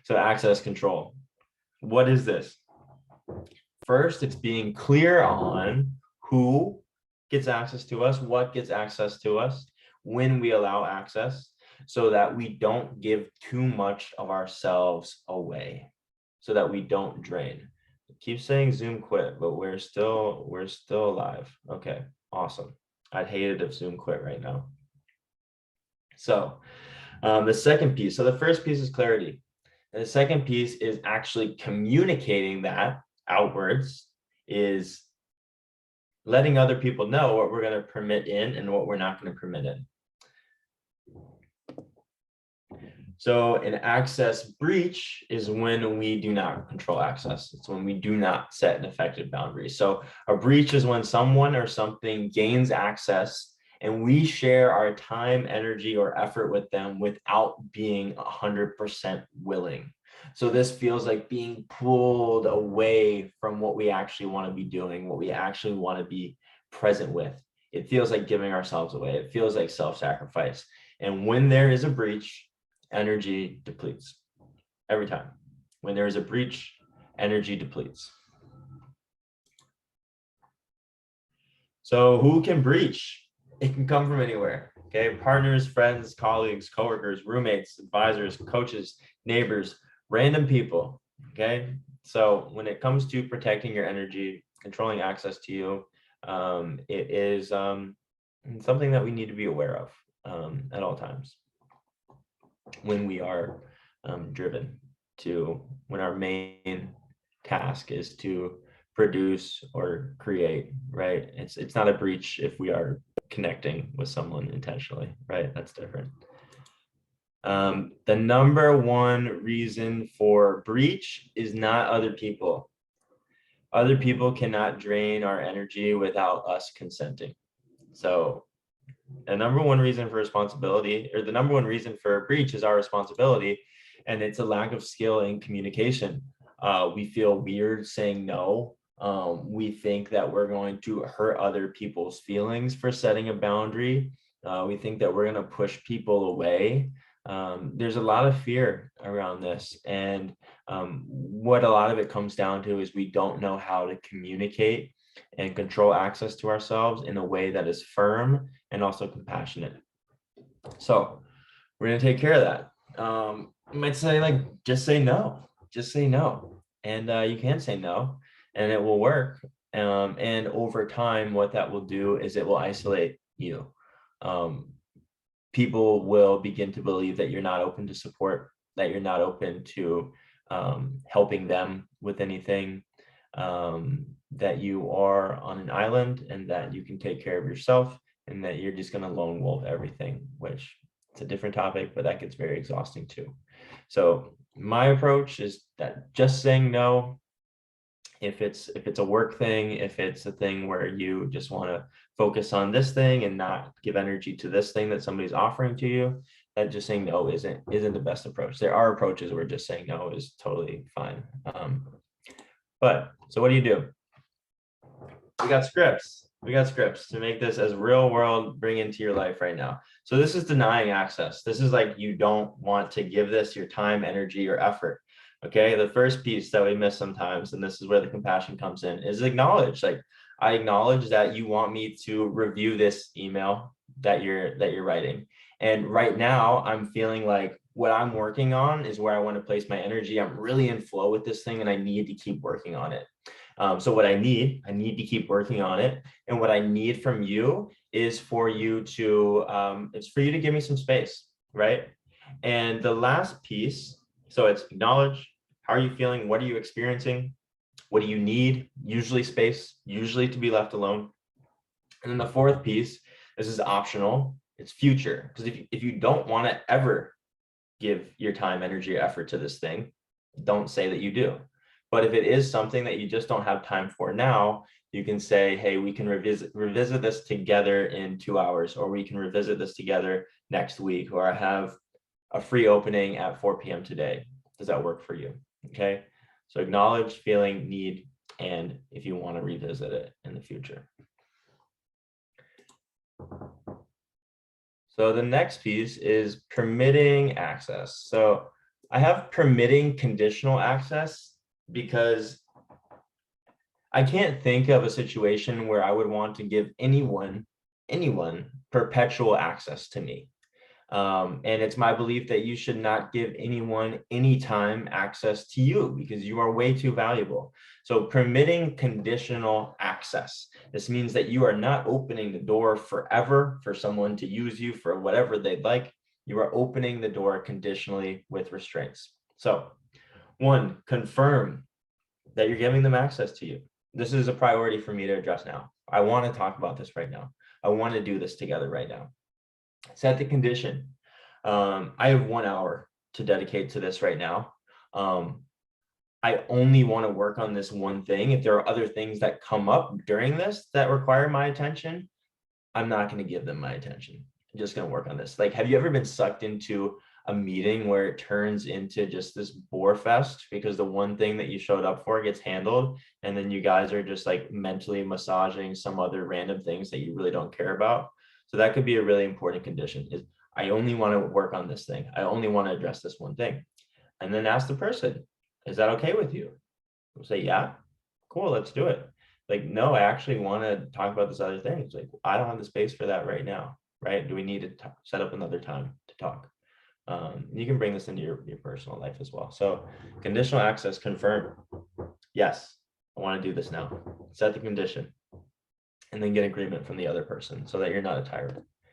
So access control. What is this? First, it's being clear on who gets access to us, what gets access to us, when we allow access, so that we don't give too much of ourselves away, so that we don't drain. Keep saying Zoom quit, but we're still alive. Okay, awesome. I'd hate it if Zoom quit right now. So the second piece, so the first piece is clarity. And the second piece is actually communicating that outwards, is letting other people know what we're going to permit in and what we're not going to permit in. So an access breach is when we do not control access. It's when we do not set an effective boundary. So a breach is when someone or something gains access and we share our time, energy, or effort with them without being 100% willing. So this feels like being pulled away from what we actually want to be doing, what we actually want to be present with. It feels like giving ourselves away. It feels like self-sacrifice. And when there is a breach, energy depletes every time. When there is a breach, energy depletes. So who can breach? It can come from anywhere. Okay, partners, friends, colleagues, coworkers, roommates, advisors, coaches, neighbors, random people. Okay, so when it comes to protecting your energy, controlling access to you, it is something that we need to be aware of at all times when we are driven to, when our main task is to produce or create, right? It's not a breach if we are connecting with someone intentionally, right? That's different. The number one reason for breach is not other people. Other people cannot drain our energy without us consenting. So the number one reason for responsibility, or the number one reason for a breach, is our responsibility, and it's a lack of skill in communication. We feel weird saying no. We think that we're going to hurt other people's feelings for setting a boundary. We think that we're going to push people away. There's a lot of fear around this, and what a lot of it comes down to is we don't know how to communicate and control access to ourselves in a way that is firm and also compassionate. So we're going to take care of that. You might say, like, just say no, and you can say no and it will work. And over time, what that will do is it will isolate you. People will begin to believe that you're not open to support, that you're not open to helping them with anything, that you are on an island and that you can take care of yourself, and that you're just going to lone wolf everything, which it's a different topic, but that gets very exhausting too. So my approach is that just saying no, if it's a work thing, if it's a thing where you just want to focus on this thing and not give energy to this thing that somebody's offering to you, that just saying no isn't the best approach. There are approaches where just saying no is totally fine. But so what do? We got scripts to make this as real world, bring into your life right now. So this is denying access. This is like, you don't want to give this your time, energy, or effort. Okay, the first piece that we miss sometimes, and this is where the compassion comes in, is acknowledge. Like, I acknowledge that you want me to review this email that you're writing, and right now I'm feeling like what I'm working on is where I want to place my energy. I'm really in flow with this thing and I need to keep working on it. So what I need to keep working on it. And what I need from you is for you to give me some space, right? And the last piece, so it's acknowledge. How are you feeling? What are you experiencing? What do you need? Usually space, usually to be left alone. And then the fourth piece, this is optional. It's future. Because if you don't want to ever give your time, energy, or effort to this thing, don't say that you do. But if it is something that you just don't have time for now, you can say, hey, we can revisit this together in 2 hours, or we can revisit this together next week, or I have a free opening at 4 p.m. today. Does that work for you? Okay. So acknowledge, feeling, need, and if you want to revisit it in the future. So the next piece is permitting access. So I have permitting conditional access because I can't think of a situation where I would want to give anyone perpetual access to me. And it's my belief that you should not give anyone anytime access to you because you are way too valuable. So permitting conditional access. This means that you are not opening the door forever for someone to use you for whatever they'd like. You are opening the door conditionally with restraints. So 1, confirm that you're giving them access to you. This is a priority for me to address now. I want to talk about this right now. I want to do this together right now. Set the condition. I have 1 hour to dedicate to this right now. I only want to work on this one thing. If there are other things that come up during this that require my attention, I'm not going to give them my attention. I'm just going to work on this. Like, have you ever been sucked into a meeting where it turns into just this bore fest because the one thing that you showed up for gets handled, and then you guys are just like mentally massaging some other random things that you really don't care about? So that could be a really important condition, is I only want to work on this thing. I only want to address this one thing. And then ask the person, is that okay with you? We'll say, yeah, cool, let's do it. Like, no, I actually want to talk about this other thing. It's like, I don't have the space for that right now, right? Do we need to set up another time to talk? You can bring this into your personal life as well. So conditional access, confirm. Yes, I want to do this now. Set the condition and then get agreement from the other person so that you're not a tyrant.